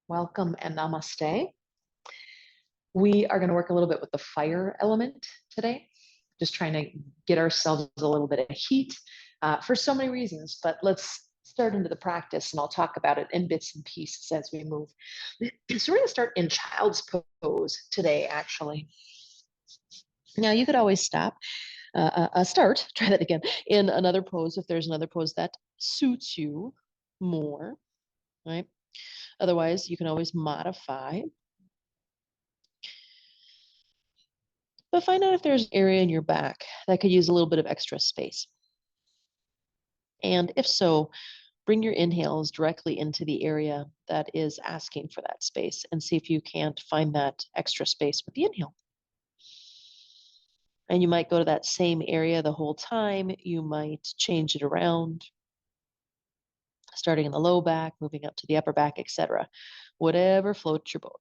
Welcome and namaste. We are going to work a little bit with the fire element today, just trying to get ourselves a little bit of heat for so many reasons. But let's start into the practice, and I'll talk about it in bits and pieces as we move. So we're going to start in child's pose today, actually. Now, you could always try that again, in another pose if there's another pose that suits you more, right? Otherwise, you can always modify. But find out if there's an area in your back that could use a little bit of extra space. And if so, bring your inhales directly into the area that is asking for that space and see if you can't find that extra space with the inhale. And you might go to that same area the whole time. You might change it around, starting in the low back, moving up to the upper back, etc. Whatever floats your boat.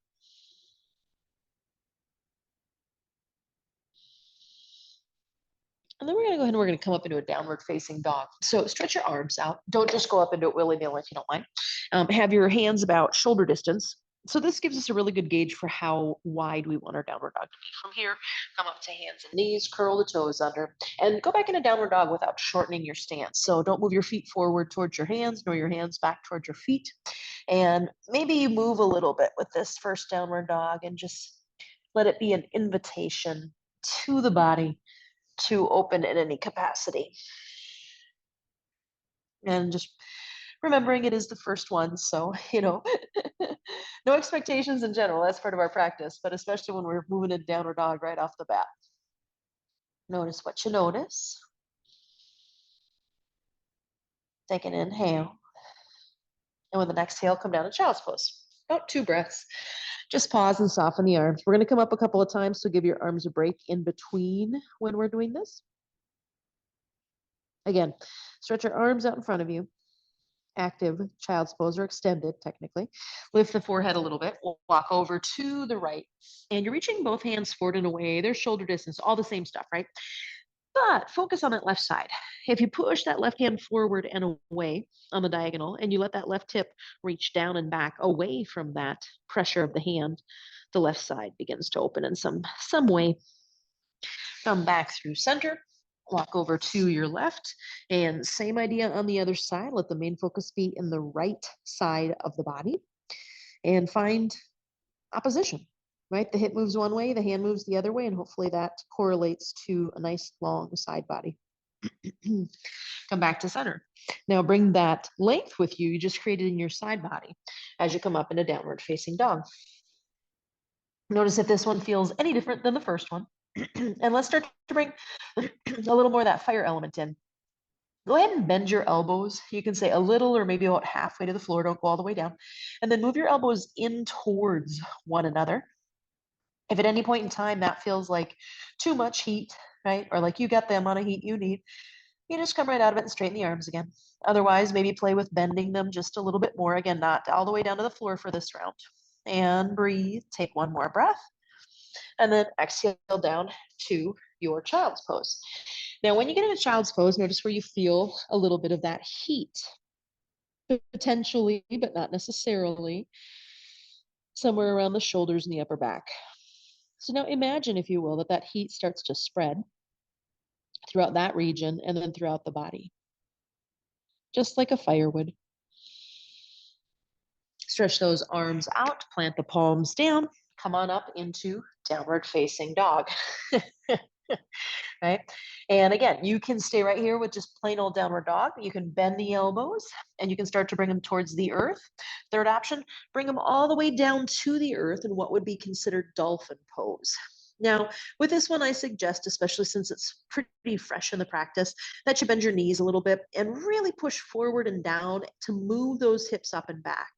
And then we're going to go ahead and we're going to come up into a downward facing dog. So stretch your arms out. Don't just go up into it willy-nilly if you don't mind. Have your hands about shoulder distance. So this gives us a really good gauge for how wide we want our downward dog to be. From here, come up to hands and knees, curl the toes under, and go back into downward dog without shortening your stance. So don't move your feet forward towards your hands, nor your hands back towards your feet. And maybe you move a little bit with this first downward dog and just let it be an invitation to the body to open in any capacity. And just remembering it is the first one, so, no expectations in general. That's part of our practice, but especially when we're moving into downward dog right off the bat. Notice what you notice. Take an inhale. And with an exhale, come down to child's pose. About 2 breaths. Just pause and soften the arms. We're going to come up a couple of times, so give your arms a break in between when we're doing this. Again, stretch your arms out in front of you. Active child's pose, or extended technically. Lift the forehead a little bit. We'll walk over to the right. And you're reaching both hands forward and away. They're shoulder distance, all the same stuff, right? But focus on that left side. If you push that left hand forward and away on the diagonal, and you let that left hip reach down and back away from that pressure of the hand, the left side begins to open in some way. Come back through center. Walk over to your left, and same idea on the other side. Let the main focus be in the right side of the body, and find opposition, right? The hip moves one way, the hand moves the other way, and hopefully that correlates to a nice long side body. Come back to center. Now bring that length with you just created in your side body as you come up into downward facing dog. Notice if this one feels any different than the first one. And let's start to bring a little more of that fire element in. Go ahead and bend your elbows. You can say a little or maybe about halfway to the floor. Don't go all the way down. And then move your elbows in towards one another. If at any point in time that feels like too much heat, right? Or like you got the amount of heat you need, you just come right out of it and straighten the arms again. Otherwise, maybe play with bending them just a little bit more. Again, not all the way down to the floor for this round. And breathe. Take one more breath. And then exhale down to your child's pose. Now, when you get into child's pose, notice where you feel a little bit of that heat, potentially, but not necessarily, somewhere around the shoulders and the upper back. So now imagine, if you will, that heat starts to spread throughout that region and then throughout the body, just like a fire would. Stretch those arms out, plant the palms down, come on up into downward facing dog. Right? And again, you can stay right here with just plain old downward dog. You can bend the elbows and you can start to bring them towards the earth. Third option, bring them all the way down to the earth in what would be considered dolphin pose. Now, with this one, I suggest, especially since it's pretty fresh in the practice, that you bend your knees a little bit and really push forward and down to move those hips up and back,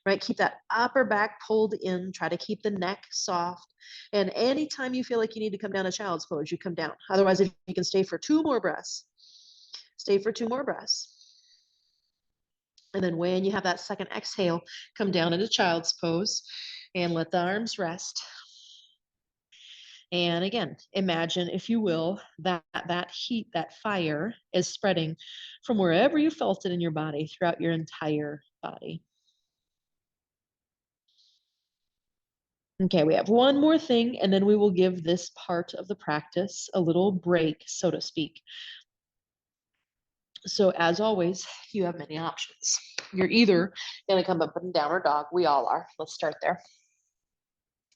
right? Keep that upper back pulled in, try to keep the neck soft. And anytime you feel like you need to come down to child's pose, you come down. Otherwise, if you can stay for 2 more breaths, stay for 2 more breaths. And then when you have that second exhale, come down into child's pose and let the arms rest. And again, imagine, if you will, that heat, that fire is spreading from wherever you felt it in your body throughout your entire body. Okay, we have one more thing, and then we will give this part of the practice a little break, so to speak. So as always, you have many options. You're either going to come up in downward dog. We all are. Let's start there.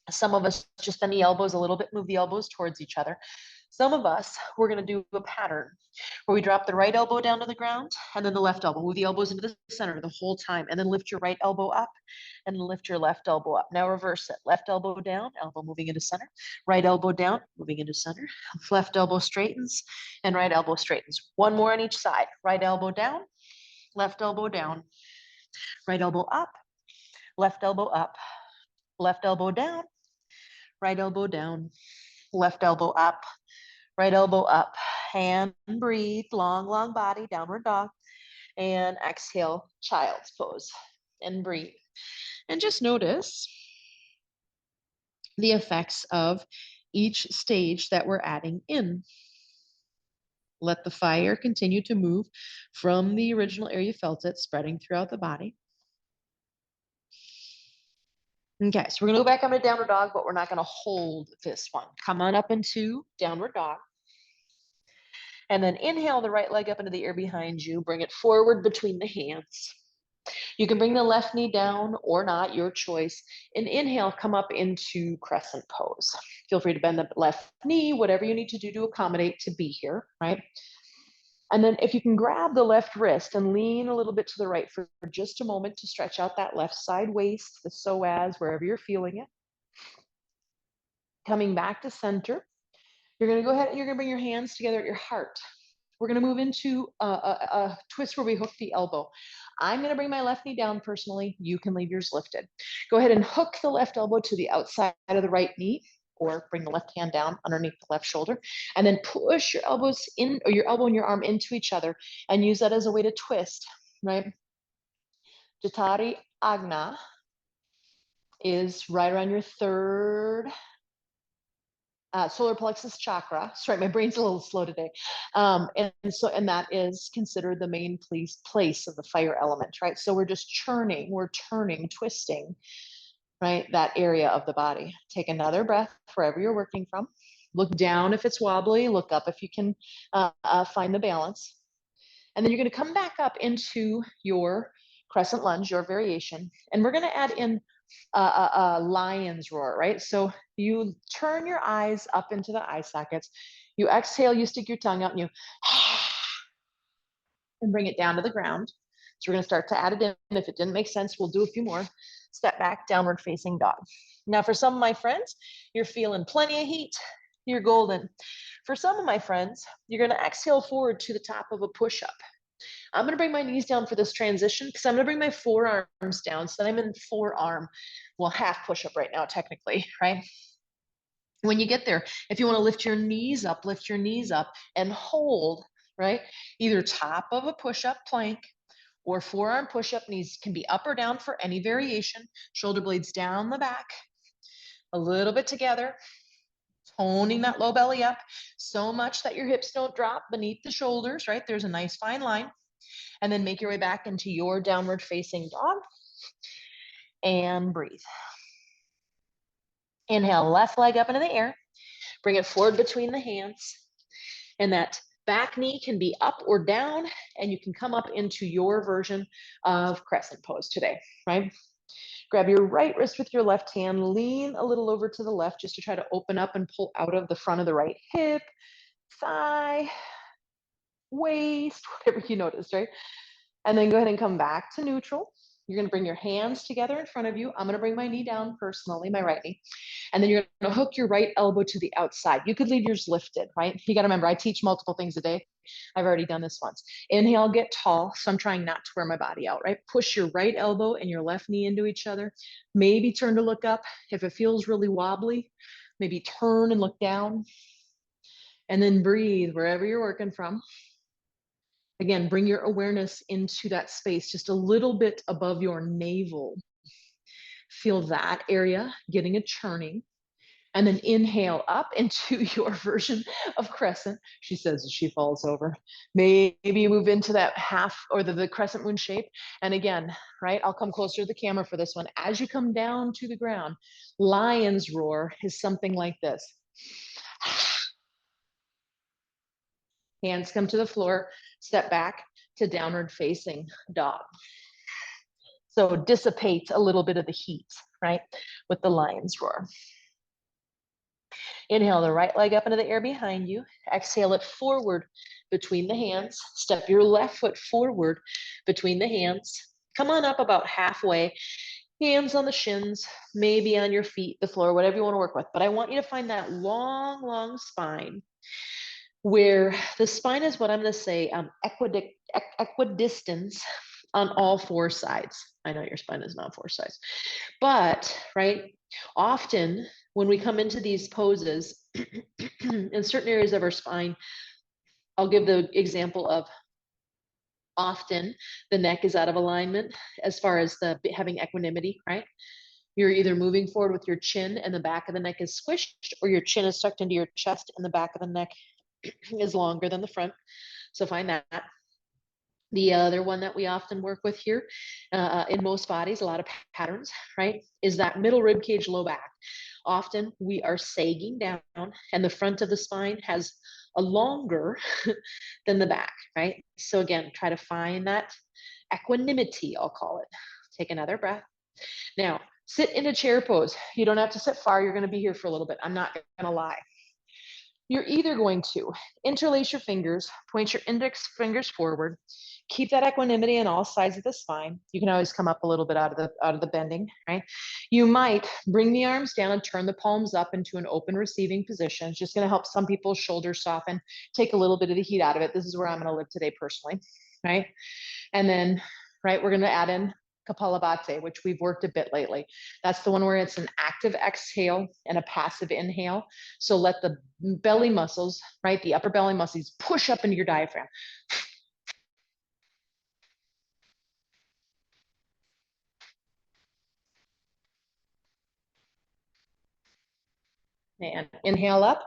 Some of us just bend the elbows a little bit, move the elbows towards each other. Some of us, we're going to do a pattern where we drop the right elbow down to the ground and then the left elbow. Move the elbows into the center the whole time, and then lift your right elbow up and then lift your left elbow up. Now reverse it. Left elbow down, elbow moving into center. Right elbow down, moving into center. Left elbow straightens and right elbow straightens. One more on each side. Right elbow down, left elbow down. Right elbow up, left elbow up. Left elbow down, right elbow down. Left elbow up, right elbow up, and breathe, long, long body, downward dog, and exhale, child's pose, and breathe. And just notice the effects of each stage that we're adding in. Let the fire continue to move from the original area you felt it, spreading throughout the body. Okay, so we're gonna go back on a downward dog, but we're not gonna hold this one. Come on up into downward dog. And then inhale the right leg up into the air behind you. Bring it forward between the hands. You can bring the left knee down or not, your choice. And inhale, come up into crescent pose. Feel free to bend the left knee, whatever you need to do to accommodate to be here, right? And then if you can grab the left wrist and lean a little bit to the right for just a moment to stretch out that left side waist, the psoas, wherever you're feeling it. Coming back to center. You're gonna go ahead and you're gonna bring your hands together at your heart. We're gonna move into a twist where we hook the elbow. I'm gonna bring my left knee down personally. You can leave yours lifted. Go ahead and hook the left elbow to the outside of the right knee, or bring the left hand down underneath the left shoulder, and then push your elbows in, or your elbow and your arm into each other, and use that as a way to twist, right? Jatari Agna is right around your third solar plexus chakra. Sorry, my brain's a little slow today. And that is considered the main place of the fire element, right? So we're just churning, we're turning, twisting, right? That area of the body. Take another breath wherever you're working from. Look down if it's wobbly, look up if you can find the balance. And then you're gonna come back up into your crescent lunge, your variation. And we're gonna add in a lion's roar, right? So you turn your eyes up into the eye sockets. You exhale, you stick your tongue out, and you and bring it down to the ground. So we're going to start to add it in. If it didn't make sense, we'll do a few more. Step back, downward facing dog. Now, for some of my friends, you're feeling plenty of heat. You're golden. For some of my friends, you're going to exhale forward to the top of a push-up. I'm going to bring my knees down for this transition because I'm going to bring my forearms down so that I'm in forearm, well, half push-up right now, technically, right? When you get there, if you want to lift your knees up and hold, right? Either top of a push-up plank or forearm push-up. Knees can be up or down for any variation. Shoulder blades down the back, a little bit together, toning that low belly up so much that your hips don't drop beneath the shoulders, right? There's a nice fine line. And then make your way back into your downward facing dog and breathe. Inhale, left leg up into the air. Bring it forward between the hands. And that back knee can be up or down, and you can come up into your version of crescent pose today, right? Grab your right wrist with your left hand, lean a little over to the left just to try to open up and pull out of the front of the right hip, thigh, waist, whatever you notice, right? And then go ahead and come back to neutral. You're going to bring your hands together in front of you. I'm going to bring my knee down personally, my right knee. And then you're going to hook your right elbow to the outside. You could leave yours lifted, right? You got to remember, I teach multiple things a day. I've already done this once. Inhale, get tall. So I'm trying not to wear my body out, right? Push your right elbow and your left knee into each other. Maybe turn to look up. If it feels really wobbly, maybe turn and look down. And then breathe wherever you're working from. Again, bring your awareness into that space just a little bit above your navel. Feel that area getting a churning. And then inhale up into your version of crescent. She says as she falls over. Maybe you move into that half or the crescent moon shape. And again, right, I'll come closer to the camera for this one. As you come down to the ground, lion's roar is something like this. Hands come to the floor, step back to downward facing dog. So dissipate a little bit of the heat, right, with the lion's roar. Inhale the right leg up into the air behind you. Exhale it forward between the hands. Step your left foot forward between the hands. Come on up about halfway. Hands on the shins, maybe on your feet, the floor, whatever you want to work with. But I want you to find that long, long spine where the spine is what I'm going to say equidistance on all four sides. I know your spine is not four sides, but right, often when we come into these poses in certain areas of our spine, I'll give the example of often the neck is out of alignment as far as the having equanimity, right? You're either moving forward with your chin and the back of the neck is squished, or your chin is tucked into your chest and the back of the neck is longer than the front. So find that. The other one that we often work with here in most bodies, a lot of patterns, right, is that middle rib cage, low back. Often we are sagging down and the front of the spine has a longer than the back, right? So again, try to find that equanimity, I'll call it. Take another breath. Now, sit in a chair pose. You don't have to sit far. You're going to be here for a little bit. I'm not going to lie. You're either going to interlace your fingers, point your index fingers forward, keep that equanimity on all sides of the spine. You can always come up a little bit out of the bending, right? You might bring the arms down and turn the palms up into an open receiving position. It's just going to help some people's shoulders soften, take a little bit of the heat out of it. This is where I'm going to live today personally, right? And then, right, we're going to add in Kapha, which we've worked a bit lately. That's the one where it's an active exhale and a passive inhale. So let the belly muscles, right, the upper belly muscles push up into your diaphragm. And inhale up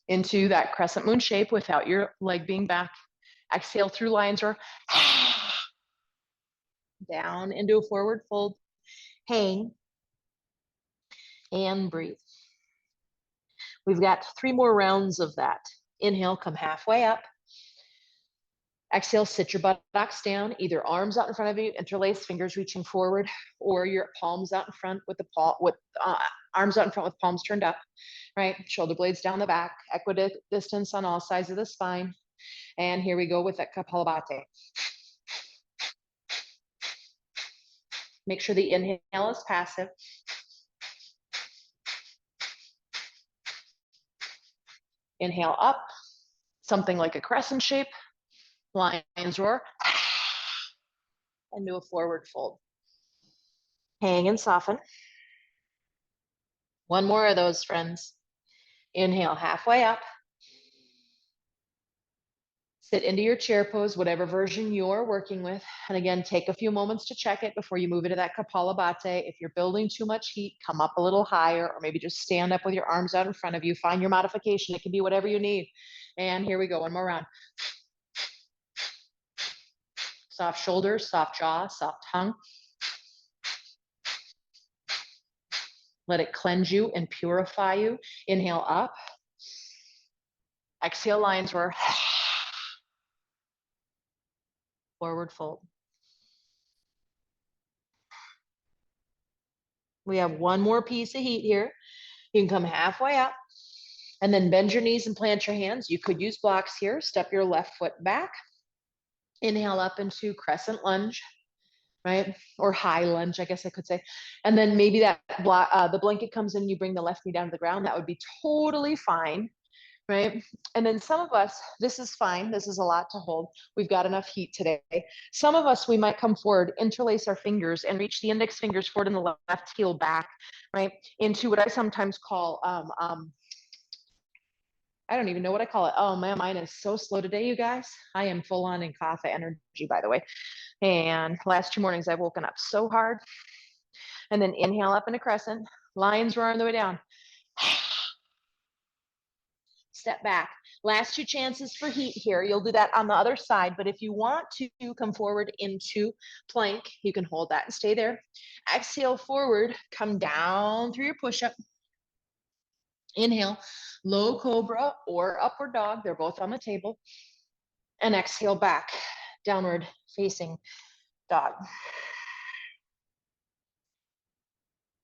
into that crescent moon shape without your leg being back. Exhale through lion's roar. Down into a forward fold. Hang and breathe. We've got 3 more rounds of that. Inhale, come halfway up. Exhale, sit your buttocks down, either arms out in front of you, interlace, fingers reaching forward, or your palms out in front with arms out in front with palms turned up, right? Shoulder blades down the back, equidistance on all sides of the spine. And here we go with that Kapha. Make sure the inhale is passive. Inhale up, something like a crescent shape, lion's roar, and do a forward fold. Hang and soften. One more of those, friends. Inhale halfway up. Sit into your chair pose, whatever version you're working with. And again, take a few moments to check it before you move into that Kapalabhati. If you're building too much heat, come up a little higher, or maybe just stand up with your arms out in front of you. Find your modification. It can be whatever you need. And here we go, one more round. Soft shoulders, soft jaw, soft tongue. Let it cleanse you and purify you. Inhale up. Exhale, lion's roar. Forward fold. We have one more piece of heat here. You can come halfway up and then bend your knees and plant your hands. You could use blocks here. Step your left foot back. Inhale up into crescent lunge, right? Or high lunge, I guess I could say. And then maybe that the blanket comes in, you bring the left knee down to the ground. That would be totally fine, right? And then some of us, this is fine. This is a lot to hold. We've got enough heat today. Some of us, we might come forward, interlace our fingers and reach the index fingers forward and the left heel back, right? Into what I sometimes call, I don't even know what I call it. Oh man, mine is so slow today, you guys. I am full on in Kapha energy, by the way. And last 2 mornings I've woken up so hard. And then inhale up into crescent, lion's roar on the way down. step back. Last two chances for heat here. You'll do that on the other side, but if you want to come forward into plank, you can hold that and stay there. Exhale forward, come down through your push-up. Inhale, low cobra or upward dog. They're both on the table. And exhale back, downward facing dog.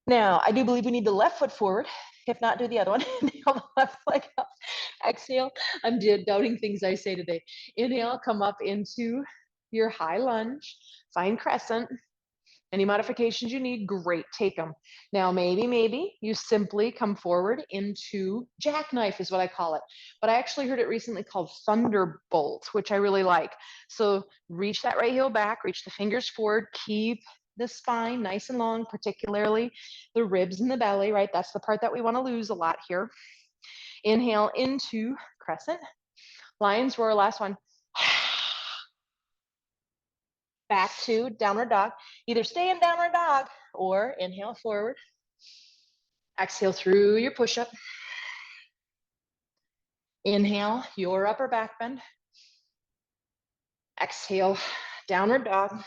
Now, I do believe we need the left foot forward. If not, do the other one. Inhale, the left leg up. Exhale. I'm doubting things I say today. Inhale, come up into your high lunge. Find crescent. Any modifications you need, great, take them. Now, maybe you simply come forward into jackknife is what I call it. But I actually heard it recently called thunderbolt, which I really like. So reach that right heel back, reach the fingers forward, keep the spine nice and long, particularly the ribs and the belly, right? That's the part that we want to lose a lot here. Inhale into crescent. Lion's roar, last one. Back to downward dog. Either stay in downward dog or inhale forward. Exhale through your push-up. Inhale, your upper back bend. Exhale, downward dog.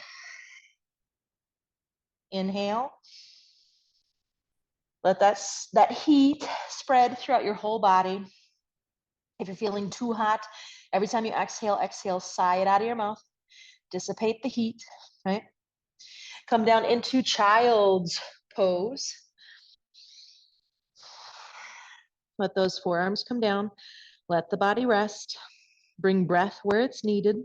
Inhale. Let that heat spread throughout your whole body. If you're feeling too hot, every time you exhale, sigh it out of your mouth. Dissipate the heat, right? Come down into child's pose. Let those forearms come down. Let the body rest. Bring breath where it's needed.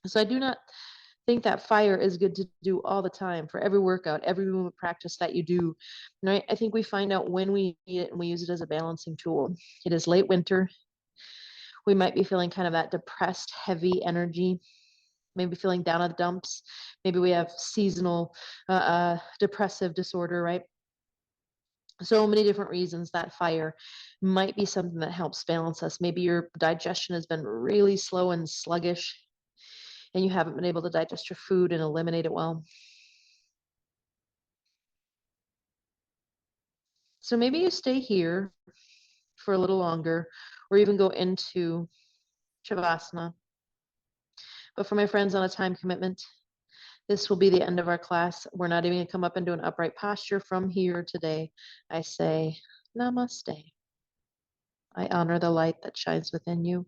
So I do not think that fire is good to do all the time for every workout, every movement practice that you do. Right? I think we find out when we need it and we use it as a balancing tool. It is late winter. We might be feeling kind of that depressed, heavy energy, maybe feeling down in the dumps. Maybe we have seasonal depressive disorder, right? So many different reasons that fire might be something that helps balance us. Maybe your digestion has been really slow and sluggish and you haven't been able to digest your food and eliminate it well. So maybe you stay here for a little longer or even go into Shavasana. But for my friends on a time commitment, this will be the end of our class. We're not even going to come up into an upright posture from here today. I say, Namaste. I honor the light that shines within you.